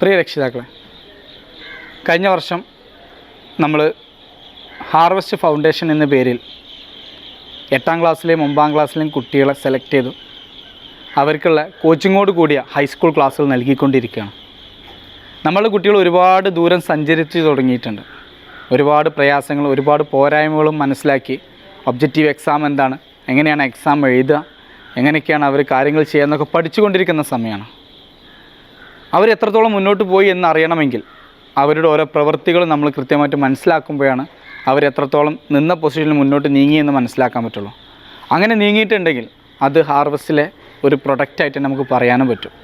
പ്രിയ രക്ഷിതാക്കളെ, കഴിഞ്ഞ വർഷം നമ്മൾ ഹാർവസ്റ്റ് ഫൗണ്ടേഷൻ എന്ന പേരിൽ 8ാം ക്ലാസ്സിലെയും 9ാം ക്ലാസ്സിലെയും കുട്ടികളെ സെലക്ട് ചെയ്തു അവർക്കുള്ള കോച്ചിങ്ങോട് കൂടിയ ഹൈസ്കൂൾ ക്ലാസ്സുകൾ നൽകിക്കൊണ്ടിരിക്കുകയാണ്. നമ്മളുടെ കുട്ടികൾ ഒരുപാട് ദൂരം സഞ്ചരിച്ച് തുടങ്ങിയിട്ടുണ്ട്. ഒരുപാട് പ്രയാസങ്ങളും ഒരുപാട് പോരായ്മകളും മനസ്സിലാക്കി ഒബ്ജക്റ്റീവ് എക്സാം എന്താണ്, എങ്ങനെയാണ് എക്സാം എഴുതുക, എങ്ങനെയൊക്കെയാണ് അവർ കാര്യങ്ങൾ ചെയ്യുന്നതൊക്കെ പഠിച്ചുകൊണ്ടിരിക്കുന്ന സമയമാണ്. അവർ എത്രത്തോളം മുന്നോട്ട് പോയി എന്നറിയണമെങ്കിൽ അവരുടെ ഓരോ പ്രവൃത്തികൾ നമ്മൾ കൃത്യമായിട്ട് മനസ്സിലാക്കുമ്പോഴാണ് അവരെത്രത്തോളം നിന്ന പൊസിഷനിൽ മുന്നോട്ട് നീങ്ങിയെന്ന് മനസ്സിലാക്കാൻ പറ്റുള്ളൂ. അങ്ങനെ നീങ്ങിയിട്ടുണ്ടെങ്കിൽ അത് ഹാർവസ്റ്റിലെ ഒരു പ്രൊഡക്റ്റായിട്ട് നമുക്ക് പറയാനും പറ്റും.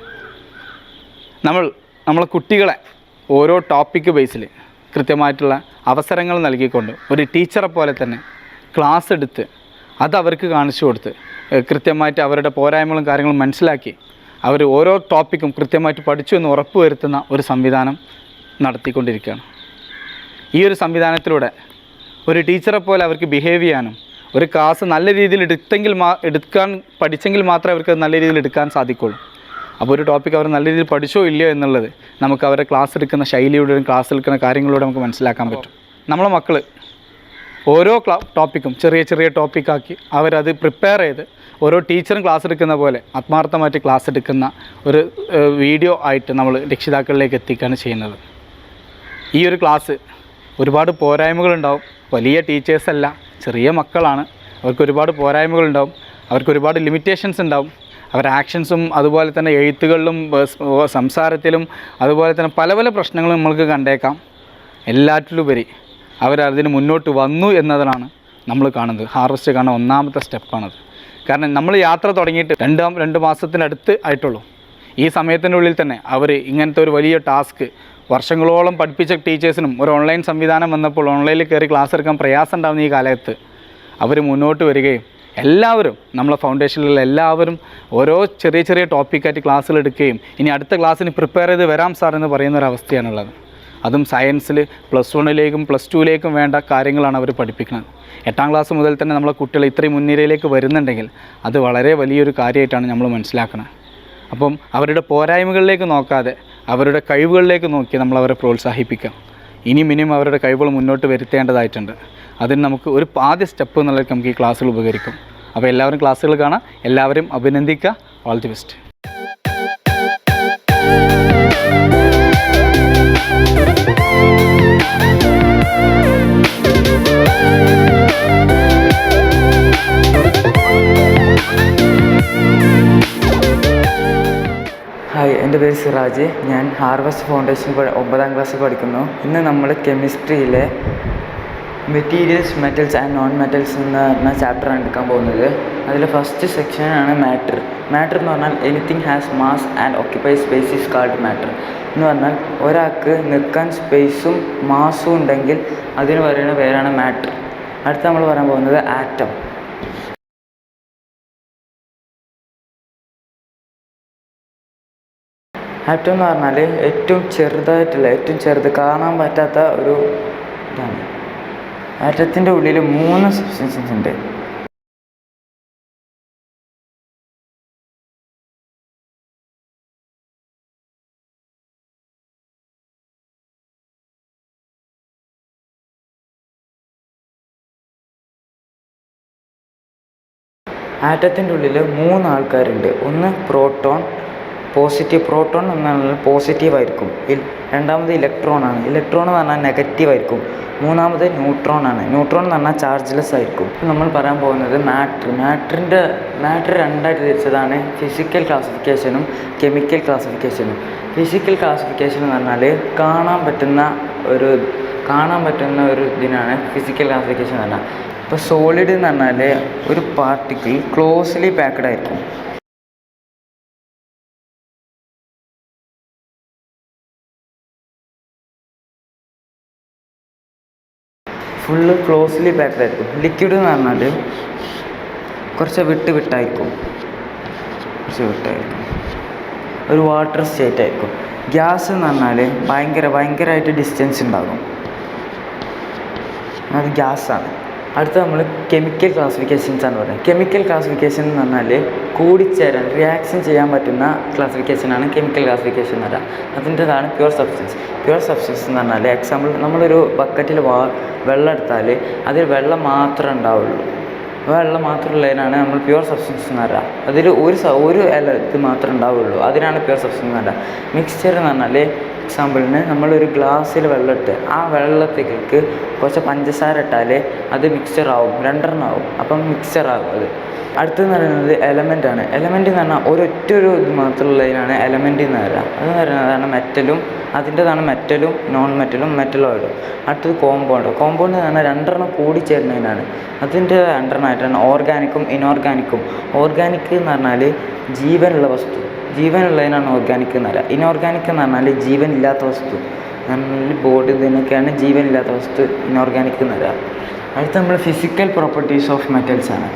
നമ്മളെ കുട്ടികളെ ഓരോ ടോപ്പിക്ക് ബേസിൽ കൃത്യമായിട്ടുള്ള അവസരങ്ങൾ നൽകിക്കൊണ്ട് ഒരു ടീച്ചറെ പോലെ തന്നെ ക്ലാസ് എടുത്ത് അത് അവർക്ക് കാണിച്ചു കൊടുത്ത് കൃത്യമായിട്ട് അവരുടെ പോരായ്മകളും കാര്യങ്ങളും മനസ്സിലാക്കി അവർ ഓരോ ടോപ്പിക്കും കൃത്യമായിട്ട് പഠിച്ചു എന്ന് ഉറപ്പ് വരുത്തുന്ന ഒരു സംവിധാനം നടത്തിക്കൊണ്ടിരിക്കുകയാണ്. ഈ ഒരു സംവിധാനത്തിലൂടെ ഒരു ടീച്ചറെ പോലെ അവർക്ക് ബിഹേവ് ചെയ്യാനും ഒരു ക്ലാസ് നല്ല രീതിയിൽ എടുക്കാൻ പഠിച്ചെങ്കിൽ മാത്രമേ അവർക്ക് നല്ല രീതിയിൽ എടുക്കാൻ സാധിക്കുള്ളൂ. അപ്പോൾ ഒരു ടോപ്പിക്ക് അവർ നല്ല രീതിയിൽ പഠിച്ചോ ഇല്ലയോ എന്നുള്ളത് നമുക്ക് അവരുടെ ക്ലാസ് എടുക്കുന്ന ശൈലിയോടും ക്ലാസ് എടുക്കുന്ന കാര്യങ്ങളിലൂടെ നമുക്ക് മനസ്സിലാക്കാൻ പറ്റും. നമ്മളെ മക്കൾ ഓരോ ടോപ്പിക്കും ചെറിയ ചെറിയ ടോപ്പിക്കാക്കി അവരത് പ്രിപ്പയർ ചെയ്ത് ഓരോ ടീച്ചറും ക്ലാസ് എടുക്കുന്ന പോലെ ആത്മാർത്ഥമായിട്ട് ക്ലാസ് എടുക്കുന്ന ഒരു വീഡിയോ ആയിട്ട് നമ്മൾ രക്ഷിതാക്കളിലേക്ക് എത്തിക്കുകയാണ് ചെയ്യുന്നത്. ഈ ഒരു ക്ലാസ് ഒരുപാട് പോരായ്മകളുണ്ടാവും. വലിയ ടീച്ചേഴ്സല്ല, ചെറിയ മക്കളാണ്. അവർക്ക് ഒരുപാട് പോരായ്മകളുണ്ടാവും, അവർക്ക് ഒരുപാട് ലിമിറ്റേഷൻസ് ഉണ്ടാവും. അവരുടെ ആക്ഷൻസും അതുപോലെ തന്നെ എഴുത്തുകളിലും സംസാരത്തിലും അതുപോലെ തന്നെ പല പല പ്രശ്നങ്ങളും നമ്മൾക്ക് കണ്ടേക്കാം. എല്ലാറ്റിലുപരി അവരതിന് മുന്നോട്ട് വന്നു എന്നതാണ് നമ്മൾ കാണുന്നത്. ഹാർവസ്റ്റ് കാണുന്ന ഒന്നാമത്തെ സ്റ്റെപ്പാണത്. കാരണം നമ്മൾ യാത്ര തുടങ്ങിയിട്ട് രണ്ട് മാസത്തിനടുത്ത് ആയിട്ടുള്ളൂ. ഈ സമയത്തിൻ്റെ ഉള്ളിൽ തന്നെ അവർ ഇങ്ങനത്തെ ഒരു വലിയ ടാസ്ക് വർഷങ്ങളോളം പഠിപ്പിച്ച ടീച്ചേഴ്സിനും ഒരു ഓൺലൈൻ സംവിധാനം വന്നപ്പോൾ ഓൺലൈനിൽ കയറി ക്ലാസ് എടുക്കാൻ പ്രയാസം ഉണ്ടാകുന്ന ഈ കാലത്ത് അവർ മുന്നോട്ട് വരികയും എല്ലാവരും നമ്മളെ ഫൗണ്ടേഷനിലുള്ള എല്ലാവരും ഓരോ ചെറിയ ചെറിയ ടോപ്പിക്കായിട്ട് ക്ലാസ്സുകൾ എടുക്കുകയും ഇനി അടുത്ത ക്ലാസ്സിന് പ്രിപ്പയർ ചെയ്ത് വരാം സാർ എന്ന് പറയുന്നൊരവസ്ഥയാണുള്ളത്. അതും സയൻസിൽ +1ലേക്കും +2ലേക്കും വേണ്ട കാര്യങ്ങളാണ് അവർ പഠിപ്പിക്കുന്നത്. 8ാം ക്ലാസ് മുതൽ തന്നെ നമ്മളെ കുട്ടികൾ ഇത്രയും മുൻനിരയിലേക്ക് വരുന്നുണ്ടെങ്കിൽ അത് വളരെ വലിയൊരു കാര്യമായിട്ടാണ് നമ്മൾ മനസ്സിലാക്കുന്നത്. അപ്പം അവരുടെ പോരായ്മകളിലേക്ക് നോക്കാതെ അവരുടെ കഴിവുകളിലേക്ക് നോക്കി നമ്മളവരെ പ്രോത്സാഹിപ്പിക്കാം. ഇനിയും അവരുടെ കഴിവുകൾ മുന്നോട്ട് വരുത്തേണ്ടതായിട്ടുണ്ട്. അതിന് നമുക്ക് ഒരു ആദ്യ സ്റ്റെപ്പ് എന്നുള്ളത് നമുക്ക് ഈ ക്ലാസ്സുകൾ ഉപകരിക്കും. അപ്പോൾ എല്ലാവരും ക്ലാസ്സുകൾ കാണാം, എല്ലാവരും അഭിനന്ദിക്കുക. All the best. ഹായ്, എൻ്റെ പേര് സിറാജ്. ഞാൻ ഹാർവസ്റ്റ് ഫൗണ്ടേഷൻ 9ാം ക്ലാസ്സിൽ പഠിക്കുന്നു. ഇന്ന് നമ്മൾ കെമിസ്ട്രിയിലെ materials, metals and non metals എന്ന ചാപ്റ്ററാണ് എടുക്കാൻ പോകുന്നത്. അതിൽ ഫസ്റ്റ് സെക്ഷനാണ് മാറ്റർ. മാറ്റർ എന്ന് പറഞ്ഞാൽ anything has mass and occupy space is called matter. എന്ന് പറഞ്ഞാൽ ഒരാൾക്ക് നിൽക്കാൻ സ്പേസും മാസും ഉണ്ടെങ്കിൽ അതിന് പറയുന്ന പേരാണ് മാറ്റർ. അടുത്ത നമ്മൾ പറയാൻ പോകുന്നത് ആറ്റം. ആറ്റം എന്ന് പറഞ്ഞാൽ ഏറ്റവും ചെറുത് കാണാൻ പറ്റാത്ത ഒരു ഇതാണ്. ആറ്റത്തിൻ്റെ ഉള്ളിൽ 3 സബ്സ്റ്റൻസസ് ഉണ്ട്. ആറ്റത്തിൻ്റെ ഉള്ളിൽ 3 ആൾക്കാരുണ്ട്. ഒന്ന് പ്രോട്ടോൺ, പ്രോട്ടോൺ എന്നാൽ പോസിറ്റീവായിരിക്കും. രണ്ടാമത് ഇലക്ട്രോണാണ്. ഇലക്ട്രോൺ എന്ന് പറഞ്ഞാൽ നെഗറ്റീവായിരിക്കും. മൂന്നാമത് ന്യൂട്രോണാണ്. ന്യൂട്രോൺ എന്ന് പറഞ്ഞാൽ ചാർജ്ലെസ് ആയിരിക്കും. നമ്മൾ പറയാൻ പോകുന്നത് മാറ്റർ 2ആയിട്ട് തിരിച്ചതാണ്: ഫിസിക്കൽ ക്ലാസിഫിക്കേഷനും കെമിക്കൽ ക്ലാസിഫിക്കേഷനും. ഫിസിക്കൽ ക്ലാസിഫിക്കേഷൻ എന്ന് പറഞ്ഞാൽ കാണാൻ പറ്റുന്ന ഒരു ഇതിനാണ് ഫിസിക്കൽ ക്ലാസിഫിക്കേഷൻ എന്ന് പറഞ്ഞാൽ. ഇപ്പോൾ സോളിഡ് എന്ന് പറഞ്ഞാൽ ഒരു പാർട്ടിക്കിൾ ക്ലോസ്ലി പാക്ക്ഡ് ആയിരിക്കും. ഫുള്ള് ക്ലോസ്ലി പാക്ക്ഡ് ആയിരിക്കും. ലിക്വിഡ് എന്ന് പറഞ്ഞാൽ കുറച്ച് വിട്ടായിരിക്കും. ഒരു വാട്ടർ സ്റ്റേറ്റ് ആയിരിക്കും. ഗ്യാസ് എന്ന് പറഞ്ഞാൽ ഭയങ്കരമായിട്ട് ഡിസ്റ്റൻസ് ഉണ്ടാകും. അത് ഗ്യാസാണ്. അടുത്ത നമ്മൾ കെമിക്കൽ ക്ലാസിഫിക്കേഷൻസ് ആണ് പറയുന്നത്. കെമിക്കൽ ക്ലാസിഫിക്കേഷൻ എന്ന് പറഞ്ഞാൽ കൂടിച്ചേരാൻ റിയാക്ഷൻ ചെയ്യാൻ പറ്റുന്ന ക്ലാസിഫിക്കേഷനാണ് കെമിക്കൽ ക്ലാസിഫിക്കേഷൻ എന്ന് പറയുക. അതിൻ്റെതാണ് പ്യുവർ സബ്സ്റ്റൻസ്. പ്യുവർ സബ്സ്റ്റൻസ് എന്ന് പറഞ്ഞാൽ എക്സാമ്പിൾ നമ്മളൊരു ബക്കറ്റിൽ വെള്ളം എടുത്താൽ അതിൽ വെള്ളം മാത്രമേ ഉണ്ടാവുള്ളൂ. വെള്ളം മാത്രമുള്ളതിനാണ് നമ്മൾ പ്യുവർ സബ്സ്റ്റൻസ് എന്ന് പറയുക. അതിൽ ഒരു ഇത് മാത്രമേ ഉണ്ടാവുള്ളൂ, അതിനാണ് പ്യുവർ സബ്സ്റ്റൻസ് എന്ന് പറയുക. മിക്സ്ചർ എന്ന് പറഞ്ഞാൽ എക്സാമ്പിളിന് നമ്മളൊരു ഗ്ലാസ്സിൽ വെള്ളം ഇട്ട് ആ വെള്ളത്തിലേക്ക് കുറച്ച് പഞ്ചസാര ഇട്ടാൽ അത് മിക്സ്ചറാവും, 2 ആവും, അപ്പം മിക്സ്ചറാകും അത്. അടുത്തതെന്ന് പറയുന്നത് എലമെൻ്റാണ്. എലമെൻ്റ് എന്ന് പറഞ്ഞാൽ ഒരു ഇത് മാത്രമുള്ളതിനാണ് എലമെൻ്റ് എന്ന് പറയുക. അതെന്ന് പറയുന്നതാണ് മെറ്റലും, അതിൻ്റെതാണ് മെറ്റലും നോൺ മെറ്റലും മെറ്റലോയിഡും. അടുത്തത് കോമ്പൗണ്ട്. കോമ്പൗണ്ട് എന്ന് പറഞ്ഞാൽ 2 കൂടി ചേരുന്നതിനാണ്. അതിൻ്റെ 2 ഓർഗാനിക്കും ഇനോർഗാനിക്കും. ഓർഗാനിക് എന്ന് പറഞ്ഞാൽ ജീവനുള്ള വസ്തു, ജീവനുള്ളതിനാണ് ഓർഗാനിക് എന്ന് പറയുക. ഇനോർഗാനിക് എന്ന് പറഞ്ഞാൽ ജീവനില്ലാത്ത വസ്തു, ബോഡി ഇതിനൊക്കെയാണ് ജീവനില്ലാത്ത വസ്തു ഇനോർഗാനിക് എന്ന് പറയുക. അടുത്ത നമ്മൾ ഫിസിക്കൽ പ്രോപ്പർട്ടീസ് ഓഫ് മെറ്റൽസ് ആണ്.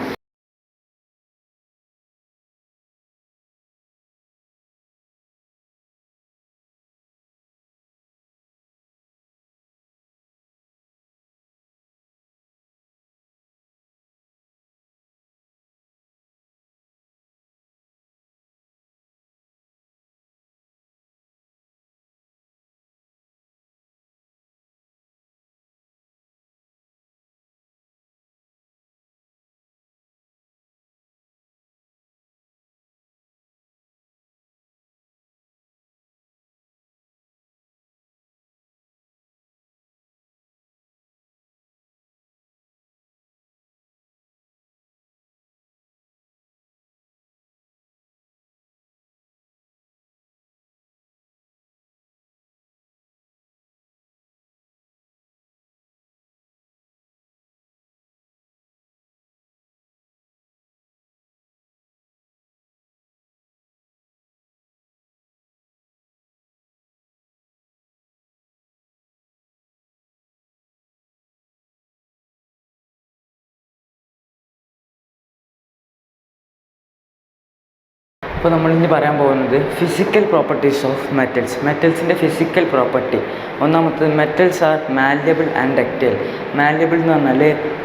ഇപ്പോൾ നമ്മളിനി പറയാൻ പോകുന്നത് ഫിസിക്കൽ പ്രോപ്പർട്ടീസ് ഓഫ് മെറ്റൽസ്. മെറ്റൽസിൻ്റെ ഫിസിക്കൽ പ്രോപ്പർട്ടി. ഒന്നാമത്തത് metals are malleable and ductile. Malleable എന്ന് പറഞ്ഞാൽ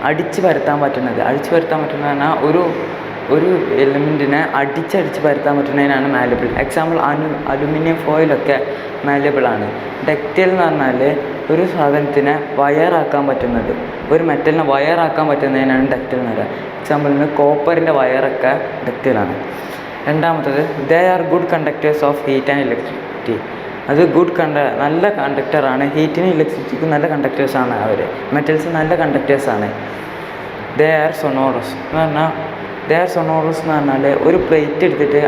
അടിച്ച് പരത്താൻ പറ്റുന്നത്. അടിച്ച് പരത്താൻ പറ്റുന്നത് പറഞ്ഞാൽ ഒരു എലമെൻറ്റിനെ അടിച്ച് പരത്താൻ പറ്റുന്നതിനാണ് മാല്യബിൾ. എക്സാമ്പിൾ അലുമിനിയം ഫോയിലൊക്കെ മാല്യബിളാണ്. ഡക്റ്റൈൽ എന്ന് പറഞ്ഞാൽ ഒരു സാധനത്തിനെ വയറാക്കാൻ പറ്റുന്നത്, ഒരു മെറ്റലിനെ വയറാക്കാൻ പറ്റുന്നതിനാണ് ഡക്റ്റൈൽ എന്ന് പറയുക. എക്സാമ്പിളിന് കോപ്പറിൻ്റെ വയറൊക്കെ ഡക്റ്റൈലാണ്. രണ്ടാമത്തത് ദേ are good conductors of heat and electricity. അത് നല്ല കണ്ടക്ടറാണ്. ഹീറ്റിനും ഇലക്ട്രിസിറ്റിക്കും നല്ല കണ്ടക്ടേഴ്സാണ് അവർ. മെറ്റൽസ് നല്ല കണ്ടക്ടേഴ്സാണ്. ദേ ആർ സൊണോറസ് എന്ന് പറഞ്ഞാൽ ഒരു പ്ലേറ്റ് എടുത്തിട്ട്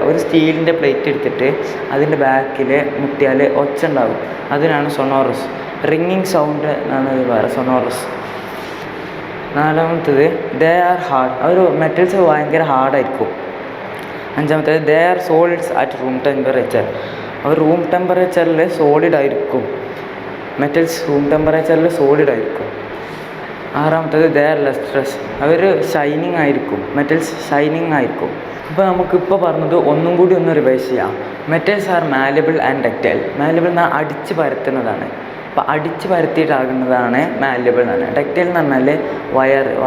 ഒരു സ്റ്റീലിൻ്റെ പ്ലേറ്റ് എടുത്തിട്ട് അതിൻ്റെ ബാക്കിൽ മുട്ടിയാൽ ഒച്ച ഉണ്ടാകും, അതിനാണ് സൊണോറസ്. റിങ്ങിങ് സൗണ്ട് എന്നാണ് വേറെ സൊണോറസ്. നാലാമത്തത് ദേ ആർ ഹാർഡ്. മെറ്റൽസ് ഭയങ്കര ഹാർഡായിരിക്കും. അഞ്ചാമത്തേത് they are solids at room temperature. Room ടെമ്പറേച്ചറിൽ സോളിഡായിരിക്കും. മെറ്റൽസ് റൂം ടെമ്പറേച്ചറിൽ സോളിഡായിരിക്കും. ആറാമത്തേത് ദേ ആർ ലസ്ട്രസ്. ഷൈനിങ് ആയിരിക്കും. മെറ്റൽസ് ഷൈനിങ് ആയിരിക്കും. അപ്പോൾ നമുക്കിപ്പോൾ പറഞ്ഞത് ഒന്നും കൂടി ഒന്ന് റിവൈസ് ചെയ്യാം. Metals are malleable and ductile. Malleable എന്നാൽ അടിച്ച് പരത്തുന്നതാണ്. അപ്പോൾ അടിച്ച് പരത്തിയിട്ടാകുന്നതാണ് മാല്യബിൾ എന്ന് പറഞ്ഞാൽ. ഡക്റ്റൈൽ എന്ന് പറഞ്ഞാൽ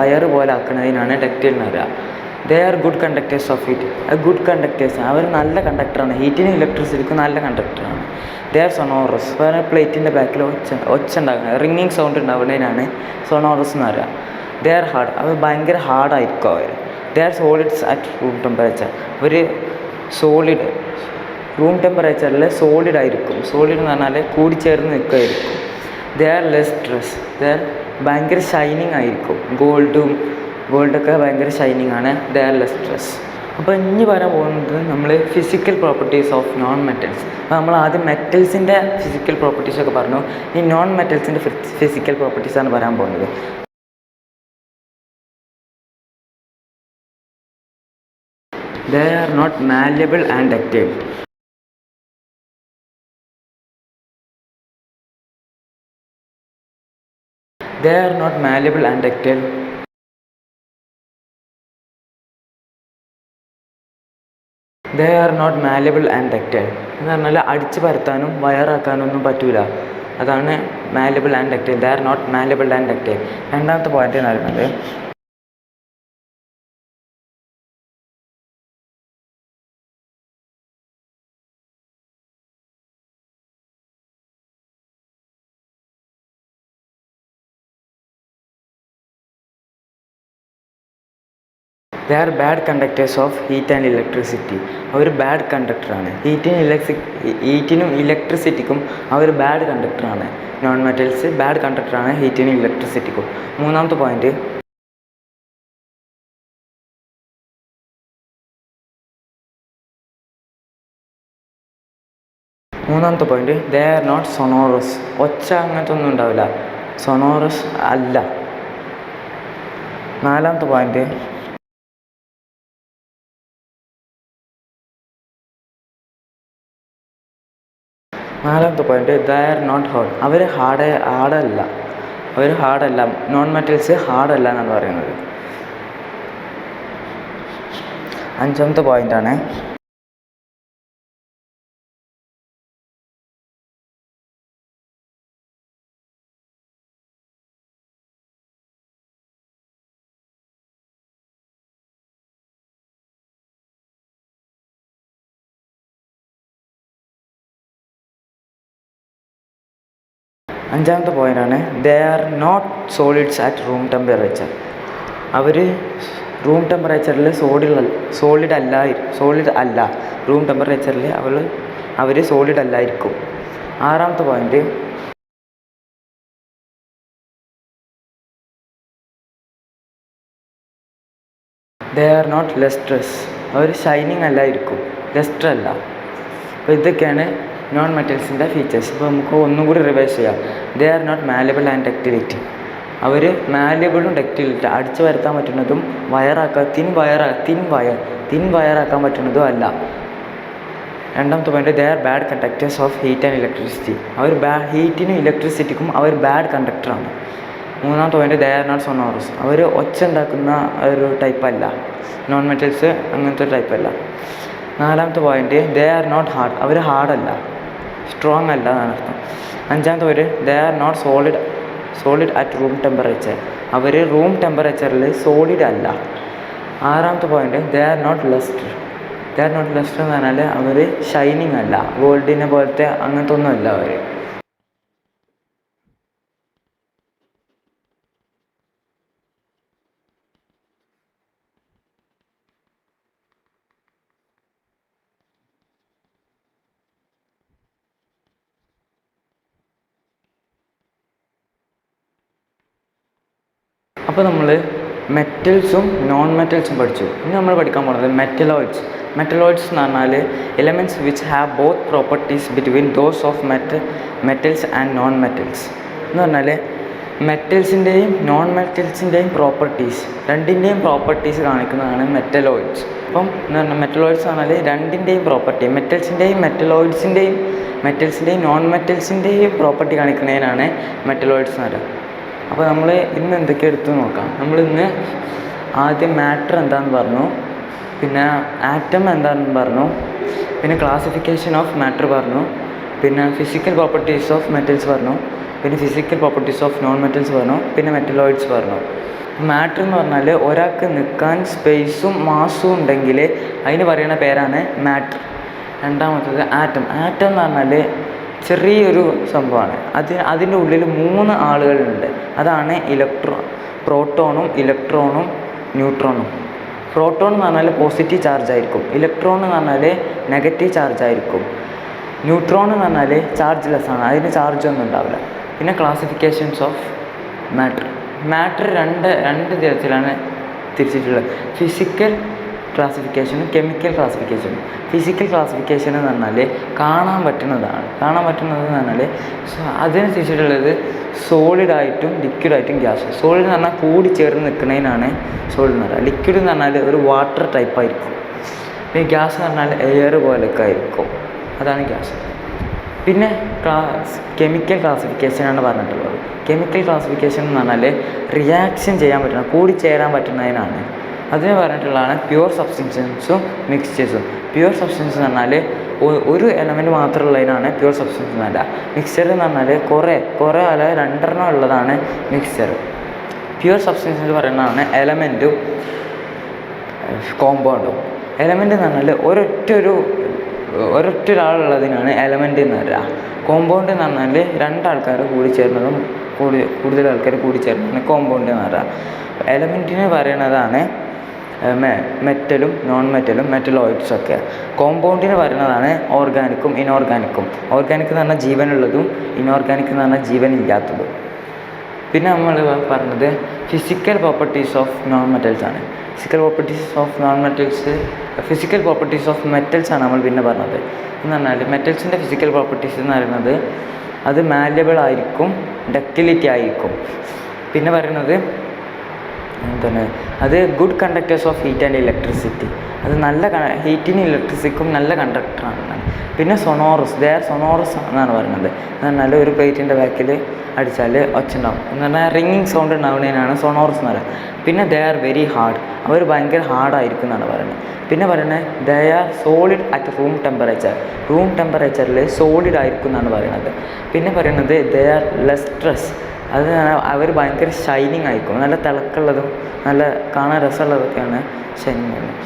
വയർ പോലെ ആക്കുന്നതിനാണ് ഡക്റ്റൈൽ എന്ന് പറയുക. They are good conductors of heat. Good conductors, അവർ നല്ല കണ്ടക്ടറാണ്. ഹീറ്റിനും ഇലക്ട്രിസിറ്റിക്കും നല്ല കണ്ടക്ടറാണ്. They are സൊണോറസ്. വേറെ പ്ലേറ്റിൻ്റെ ബാക്കിൽ ഒച്ച ഉണ്ടാകുന്നത്, റിങ്ങിങ് സൗണ്ട് ഉണ്ടാകുന്നതിനാണ് സൊണോറസ് എന്ന് പറയുക. They R hard. അവർ ഭയങ്കര ഹാർഡായിരിക്കും അവർ. They are solids at room temperature. Solid room ടെമ്പറേച്ചറിൽ സോളിഡായിരിക്കും. സോളിഡ് എന്ന് പറഞ്ഞാൽ കൂടിച്ചേർന്ന് നിൽക്കുമായിരിക്കും. They are lustrous. They are ഭയങ്കര ഷൈനിങ് ആയിരിക്കും. ഗോൾഡൊക്കെ ഭയങ്കര ഷൈനിങ് ആണ്. They are lustrous. അപ്പോൾ ഇനി പറയാൻ പോകുന്നത് നമ്മൾ physical properties of non metals. അപ്പോൾ നമ്മൾ ആദ്യം മെറ്റൽസിൻ്റെ ഫിസിക്കൽ പ്രോപ്പർട്ടീസൊക്കെ പറഞ്ഞു. ഈ നോൺ മെറ്റൽസിൻ്റെ ഫിസിക്കൽ പ്രോപ്പർട്ടീസാണ് പറയാൻ പോകുന്നത്. They are not malleable and ductile. They are not malleable and ductile. They are not malleable and ductile. എന്ന് പറഞ്ഞാൽ അടിച്ച് പരത്താനും വയറാക്കാനും ഒന്നും പറ്റൂല. അതാണ് malleable and ductile. They are not malleable and ductile. രണ്ടാമത്തെ പോയിന്റ് എന്ന് പറയുന്നത് they are bad conductors of heat and electricity. അവർ ബാഡ് കണ്ടക്ടറാണ്. ഹീറ്റിനും ഇലക്ട്രിസിറ്റിക്കും അവർ ബാഡ് കണ്ടക്ടറാണ്. നോൺ മെറ്റൽസ് ബാഡ് കണ്ടക്ടറാണ് ഹീറ്റിനും ഇലക്ട്രിസിറ്റിക്കും. മൂന്നാമത്തെ point they are not sonorous. ഒച്ച അങ്ങനത്തെ ഒന്നും ഉണ്ടാവില്ല. സൊണോറസ് അല്ല. നാലാമത്തെ point they are not hard. അവർ ഹാർഡല്ല. നോൺ മെറ്റൽസ് ഹാർഡല്ല എന്നാണ് പറയുന്നത്. അഞ്ചാമത്തെ പോയിൻ്റാണ് they are not solids at room temperature. അവർ റൂം ടെമ്പറേച്ചറിൽ സോളിഡ് അല്ല. റൂം ടെമ്പറേച്ചറിൽ അവർ സോളിഡ് അല്ലായിരിക്കും. ആറാമത്തെ point they are not lustrous. അവർ ഷൈനിങ് അല്ലായിരിക്കും, ലസ്റ്റർ അല്ല. അപ്പോൾ ഇതൊക്കെയാണ് നോൺ മെറ്റൽസിൻ്റെ ഫീച്ചേഴ്സ്. ഇപ്പോൾ നമുക്ക് ഒന്നും കൂടി റിവൈസ് ചെയ്യാം. They are not malleable and ductility. അവർ മാലബിളും ഡക്റ്റിലിറ്റി അടിച്ചു വരുത്താൻ പറ്റുന്നതും തിൻ വയറാക്കാൻ പറ്റുന്നതും അല്ല. രണ്ടാമത്തെ point they are bad conductors of heat and electricity. അവർ ഹീറ്റിനും ഇലക്ട്രിസിറ്റിക്കും അവർ ബാഡ് കണ്ടക്ടറാണ്. മൂന്നാമത്തെ point they are not sonorous. അവർ ഒച്ച ഉണ്ടാക്കുന്ന ഒരു ടൈപ്പല്ല. നോൺ മെറ്റൽസ് അങ്ങനത്തെ ഒരു ടൈപ്പല്ല. നാലാമത്തെ point they are not hard. അവർ ഹാർഡല്ല, സ്ട്രോങ് അല്ല എന്നാണ് അർത്ഥം. അഞ്ചാമത്തെ point they are not solid at room temperature. അവർ റൂം ടെമ്പറേച്ചറിൽ സോളിഡ് അല്ല. ആറാമത്തെ point they are not lustre. എന്ന് പറഞ്ഞാൽ അവർ ഷൈനിങ് അല്ല, ഗോൾഡിനെ പോലത്തെ അങ്ങനത്തെ ഒന്നും അല്ല അവർ. അപ്പോൾ നമ്മൾ മെറ്റൽസും നോൺ മെറ്റൽസും പഠിച്ചു. ഇനി നമ്മൾ പഠിക്കാൻ പോകുന്നത് മെറ്റലോയിഡ്സ് എന്ന് പറഞ്ഞാൽ elements which have both properties between those of metals and non metals. എന്ന് പറഞ്ഞാൽ മെറ്റൽസിൻ്റെയും നോൺ മെറ്റൽസിൻ്റെയും പ്രോപ്പർട്ടീസ്, രണ്ടിൻ്റെയും പ്രോപ്പർട്ടീസ് കാണിക്കുന്നതാണ് മെറ്റലോയിഡ്സ്. അപ്പം എന്ന് പറഞ്ഞാൽ മെറ്റലോയിഡ്സ് എന്ന് പറഞ്ഞാൽ രണ്ടിൻ്റെയും പ്രോപ്പർട്ടി, മെറ്റൽസിൻ്റെയും നോൺ മെറ്റൽസിൻ്റെയും പ്രോപ്പർട്ടി കാണിക്കുന്നതിനാണ് മെറ്റലോയിഡ്സ് എന്ന് പറയുക. അപ്പോൾ നമ്മൾ ഇന്ന് എന്തൊക്കെ എടുത്തു നോക്കാം. നമ്മളിന്ന് ആദ്യം മാറ്റർ എന്താണെന്ന് പറഞ്ഞു, പിന്നെ ആറ്റം എന്താണെന്ന് പറഞ്ഞു, പിന്നെ ക്ലാസിഫിക്കേഷൻ ഓഫ് മാറ്റർ പറഞ്ഞു, പിന്നെ ഫിസിക്കൽ പ്രോപ്പർട്ടീസ് ഓഫ് മെറ്റൽസ് പറഞ്ഞു, പിന്നെ physical properties of non metals പറഞ്ഞു, പിന്നെ മെറ്റലോയിഡ്സ് പറഞ്ഞു. മാറ്റർ എന്ന് പറഞ്ഞാൽ ഒരാൾക്ക് നിൽക്കാൻ സ്പേസും മാസും ഉണ്ടെങ്കിൽ അതിന് പറയുന്ന പേരാണ് മാറ്റർ. രണ്ടാമത്തത് ആറ്റം എന്ന് പറഞ്ഞാൽ ചെറിയൊരു സംഭവമാണ്. അതിൻ്റെ ഉള്ളിൽ 3 ആളുകളുണ്ട്. അതാണ് പ്രോട്ടോണും ഇലക്ട്രോണും ന്യൂട്രോണും. പ്രോട്ടോൺ എന്ന് പറഞ്ഞാൽ പോസിറ്റീവ് ചാർജ് ആയിരിക്കും, ഇലക്ട്രോൺ എന്ന് പറഞ്ഞാൽ നെഗറ്റീവ് ചാർജ് ആയിരിക്കും, ന്യൂട്രോൺ എന്ന് പറഞ്ഞാൽ ചാർജ് ലെസ് ആണ്, അതിന് ചാർജ് ഒന്നും ഉണ്ടാവില്ല. പിന്നെ ക്ലാസിഫിക്കേഷൻസ് ഓഫ് മാറ്റർ രണ്ട് തരത്തിലാണ് തിരിച്ചിട്ടുള്ളത്. ഫിസിക്കൽ ക്ലാസിഫിക്കേഷനും കെമിക്കൽ ക്ലാസിഫിക്കേഷനും. ഫിസിക്കൽ ക്ലാസിഫിക്കേഷൻ എന്ന് പറഞ്ഞാൽ കാണാൻ പറ്റുന്നത് എന്ന് പറഞ്ഞാൽ അതിന് തിരിച്ചിട്ടുള്ളത് സോളിഡായിട്ടും ലിക്വിഡായിട്ടും ഗ്യാസ്. സോളിഡ് എന്ന് പറഞ്ഞാൽ കൂടി ചേർന്ന് നിൽക്കുന്നതിനാണ് സോളിഡ് എന്ന് പറയുക. ലിക്വിഡ് എന്ന് പറഞ്ഞാൽ ഒരു വാട്ടർ ടൈപ്പ് ആയിരിക്കും. പിന്നെ ഗ്യാസ് എന്ന് പറഞ്ഞാൽ എയർ പോലെയൊക്കെ ആയിരിക്കും, അതാണ് ഗ്യാസ്. പിന്നെ കെമിക്കൽ ക്ലാസിഫിക്കേഷനാണ് പറഞ്ഞിട്ടുള്ളത്. കെമിക്കൽ ക്ലാസിഫിക്കേഷൻ എന്ന് പറഞ്ഞാൽ റിയാക്ഷൻ ചെയ്യാൻ പറ്റുന്ന, കൂടി ചേരാൻ പറ്റുന്നതിനാണ്. അതിന് പറഞ്ഞിട്ടുള്ളതാണ് പ്യുവർ സബ്സ്റ്റൻസും മിക്സ്ചേഴ്സും. പ്യുവർ സബ്സ്റ്റൻസ് എന്ന് പറഞ്ഞാൽ ഒരു എലമെൻറ്റ് മാത്രമുള്ളതിനാണ് പ്യുവർ സബ്സ്റ്റൻസ് എന്നല്ല. മിക്സ്ചർ എന്ന് പറഞ്ഞാൽ കുറേ അല്ല 2 ഉള്ളതാണ് മിക്സ്ചർ. പ്യുവർ സബ്സ്റ്റൻസ് എന്ന് പറയുന്നതാണ് എലമെൻറ്റും കോമ്പൗണ്ടും. എലമെൻ്റ് എന്ന് പറഞ്ഞാൽ ഒരൊറ്റ ഒരാളുള്ളതിനാണ് എലമെൻ്റ് എന്ന് പറയുക. കോമ്പൗണ്ട് എന്ന് പറഞ്ഞാൽ 2 ആൾക്കാർ കൂടി ചേർന്നതും കൂടുതൽ ആൾക്കാർ കൂടി ചേർന്നതാണ് കോമ്പൗണ്ട് എന്ന് പറയുക. എലമെൻറ്റിന് പറയുന്നതാണ് മെറ്റലും നോൺ മെറ്റലും മെറ്റലോയിഡ്സൊക്കെ. കോമ്പൗണ്ടിന് പറയുന്നതാണ് ഓർഗാനിക്കും ഇനോർഗാനിക്കും. ഓർഗാനിക് എന്ന് പറഞ്ഞാൽ ജീവനുള്ളതും ഇനോർഗാനിക് എന്ന് പറഞ്ഞാൽ ജീവനില്ലാത്തതും. പിന്നെ നമ്മൾ പറഞ്ഞത് physical properties of non metals ആണ്. ഫിസിക്കൽ പ്രോപ്പർട്ടീസ് ഓഫ് മെറ്റൽസ് ആണ് നമ്മൾ പിന്നെ പറഞ്ഞത്. എന്ന് പറഞ്ഞാൽ മെറ്റൽസിൻ്റെ ഫിസിക്കൽ പ്രോപ്പർട്ടീസ് എന്ന് പറയുന്നത് അത് മാല്യബിൾ ആയിരിക്കും, ഡക്റ്റിലിറ്റി ആയിരിക്കും. പിന്നെ പറയുന്നത് എന്താണ്, അത് good conductors of heat and electricity. അത് നല്ല ഹീറ്റിനും ഇലക്ട്രിസിറ്റിക്കും നല്ല കണ്ടക്ടറാണ്. പിന്നെ സൊണോറസ് എന്നാണ് പറയുന്നത്. എന്ന് പറഞ്ഞാൽ ഒരു പ്ലേറ്റിൻ്റെ ബാക്കിൽ അടിച്ചാൽ ഒച്ച ഉണ്ടാവും. എന്ന് പറഞ്ഞാൽ റിങ്ങിങ് സൗണ്ട് ഉണ്ടാവുന്നതിനാണ് സൊണോറസ് എന്ന് പറയുന്നത്. പിന്നെ ദേ ആർ വെരി ഹാർഡ്, അവർ ഭയങ്കര ഹാർഡായിരിക്കും എന്നാണ് പറയുന്നത്. പിന്നെ പറയുന്നത് they are solid at room ടെമ്പറേച്ചറിൽ സോളിഡ് ആയിരിക്കും എന്നാണ് പറയുന്നത്. പിന്നെ പറയുന്നത് ദേ ആർ ലെസ്ട്രസ്, അത് അവർ ഭയങ്കര ഷൈനിങ് ആയിരിക്കും, നല്ല തിളക്കുള്ളതും നല്ല കാണാൻ രസമുള്ളതൊക്കെയാണ് ഷൈനിങ് വരുന്നത്.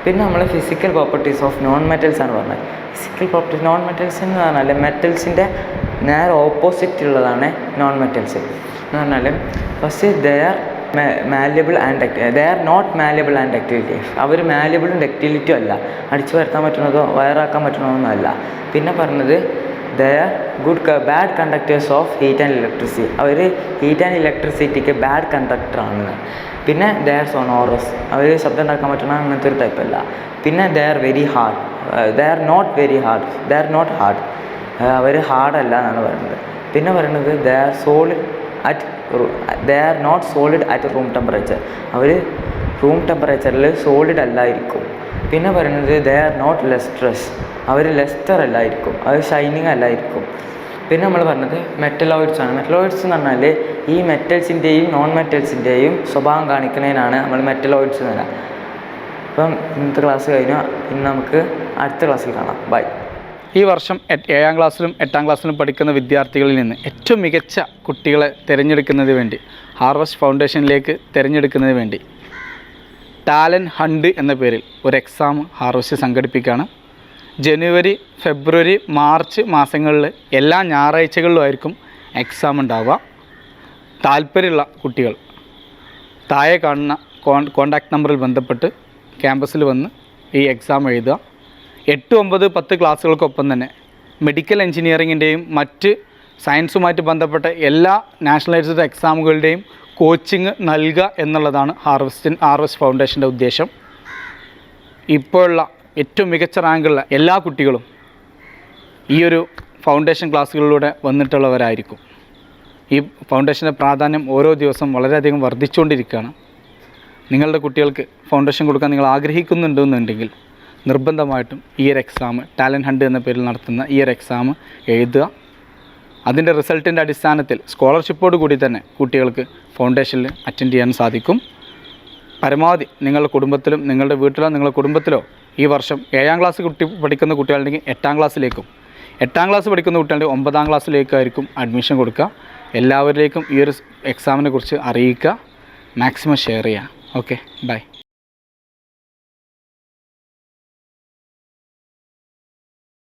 പിന്നെ നമ്മൾ physical properties of non metals ആണ് പറഞ്ഞത്. ഫിസിക്കൽ പ്രോപ്പർട്ടീസ് നോൺ മെറ്റൽസ് എന്ന് പറഞ്ഞാൽ മെറ്റൽസിൻ്റെ നേരെ ഓപ്പോസിറ്റ് ഉള്ളതാണ് നോൺ മെറ്റൽസ് എന്ന് പറഞ്ഞാൽ. First they are not malleable and ductility. അവർ മാല്യബിളും ഡക്റ്റിലിറ്റിയും അല്ല, അടിച്ചു വരുത്താൻ പറ്റുന്നതോ വയറാക്കാൻ പറ്റുന്നതൊന്നും അല്ല. പിന്നെ പറഞ്ഞത് they are bad conductors of heat and electricity. അവർ ഹീറ്റ് ആൻഡ് ഇലക്ട്രിസിറ്റിക്ക് ബാഡ് കണ്ടക്ടറാണ്. പിന്നെ ദേ ആർ സൊണോറസ്, അവർ ശബ്ദം ഉണ്ടാക്കാൻ പറ്റുന്ന അങ്ങനത്തെ ഒരു ടൈപ്പല്ല. പിന്നെ ദേ ആർ നോട്ട് ഹാർഡ്, അവർ ഹാർഡല്ല എന്നാണ് പറയുന്നത്. പിന്നെ പറയുന്നത് they are not solid at room temperature. അവർ റൂം ടെമ്പറേച്ചറിൽ സോളിഡ് അല്ലായിരിക്കും. പിന്നെ പറയുന്നത് ദേ ആർ നോട്ട് ലെസ്ട്രസ്, അവർ ലെസ്റ്റർ അല്ലായിരിക്കും, അവർ ഷൈനിങ് അല്ലായിരിക്കും. പിന്നെ നമ്മൾ പറഞ്ഞത് മെറ്റലോയിഡ്സ് ആണ്. മെറ്റലോയിഡ്സ് എന്ന് പറഞ്ഞാൽ ഈ മെറ്റൽസിൻ്റെയും നോൺ മെറ്റൽസിൻ്റെയും സ്വഭാവം കാണിക്കുന്നതിനാണ് നമ്മൾ മെറ്റലോയിഡ്സ് എന്ന് പറയുക. അപ്പം ഇന്നത്തെ ക്ലാസ് കഴിഞ്ഞു. ഇന്ന് നമുക്ക് അടുത്ത ക്ലാസ്സിൽ കാണാം. ബൈ. ഈ വർഷം 7ാം ക്ലാസ്സിലും 8ാം ക്ലാസ്സിലും പഠിക്കുന്ന വിദ്യാർത്ഥികളിൽ നിന്ന് ഏറ്റവും മികച്ച കുട്ടികളെ തിരഞ്ഞെടുക്കുന്നതിന് വേണ്ടി, ഹാർവസ്റ്റ് ഫൗണ്ടേഷനിലേക്ക് തിരഞ്ഞെടുക്കുന്നതിന് വേണ്ടി ടാലൻറ്റ് ഹണ്ട് എന്ന പേരിൽ ഒരു എക്സാം ഹാർവസ്റ്റ് സംഘടിപ്പിക്കുകയാണ്. ജനുവരി, ഫെബ്രുവരി, മാർച്ച് മാസങ്ങളിൽ എല്ലാ ഞായറാഴ്ചകളിലുമായിരിക്കും എക്സാം ഉണ്ടാവുക. താല്പര്യമുള്ള കുട്ടികൾ താഴെ കാണുന്ന കോൺടാക്റ്റ് നമ്പറിൽ ബന്ധപ്പെട്ട് ക്യാമ്പസിൽ വന്ന് ഈ എക്സാം എഴുതുക. 8, 9, 10 ക്ലാസ്സുകൾക്കൊപ്പം തന്നെ മെഡിക്കൽ എഞ്ചിനീയറിങ്ങിൻ്റെയും മറ്റ് സയൻസുമായിട്ട് ബന്ധപ്പെട്ട എല്ലാ നാഷണലൈസ്ഡ് എക്സാമുകളുടെയും കോച്ചിങ് നൽകുക എന്നുള്ളതാണ് ഹാർവസ്റ്റ് ഫൗണ്ടേഷൻ്റെ ഉദ്ദേശം. ഇപ്പോഴുള്ള ഏറ്റവും മികച്ച റാങ്കുള്ള എല്ലാ കുട്ടികളും ഈ ഒരു ഫൗണ്ടേഷൻ ക്ലാസ്സുകളിലൂടെ വന്നിട്ടുള്ളവരായിരിക്കും. ഈ ഫൗണ്ടേഷൻ്റെ പ്രാധാന്യം ഓരോ ദിവസം വളരെയധികം വർദ്ധിച്ചുകൊണ്ടിരിക്കുകയാണ്. നിങ്ങളുടെ കുട്ടികൾക്ക് ഫൗണ്ടേഷൻ കൊടുക്കാൻ നിങ്ങൾ ആഗ്രഹിക്കുന്നുണ്ടെന്നുണ്ടെങ്കിൽ നിർബന്ധമായിട്ടും ഈ ഒരു എക്സാം, ടാലൻറ്റ് ഹണ്ട് എന്ന പേരിൽ നടത്തുന്ന ഈ ഒരു എക്സാം എഴുതുക. അതിൻ്റെ റിസൾട്ടിൻ്റെ അടിസ്ഥാനത്തിൽ സ്കോളർഷിപ്പോട് കൂടി തന്നെ കുട്ടികൾക്ക് ഫൗണ്ടേഷനിൽ അറ്റൻഡ് ചെയ്യാൻ സാധിക്കും. പരമാവധി നിങ്ങളുടെ കുടുംബത്തിലും നിങ്ങളുടെ വീട്ടിലോ നിങ്ങളുടെ കുടുംബത്തിലോ ഈ വർഷം 7ാം ക്ലാസ് പഠിക്കുന്ന കുട്ടികളുണ്ടെങ്കിൽ 8ാം ക്ലാസ്സിലേക്കും, 8ാം ക്ലാസ് പഠിക്കുന്ന കുട്ടികളുടെ 9ാം ക്ലാസ്സിലേക്കായിരിക്കും അഡ്മിഷൻ കൊടുക്കുക. എല്ലാവരിലേക്കും ഈ ഒരു എക്സാമിനെ കുറിച്ച് അറിയിക്കുക, മാക്സിമം ഷെയർ ചെയ്യുക. Okay, by.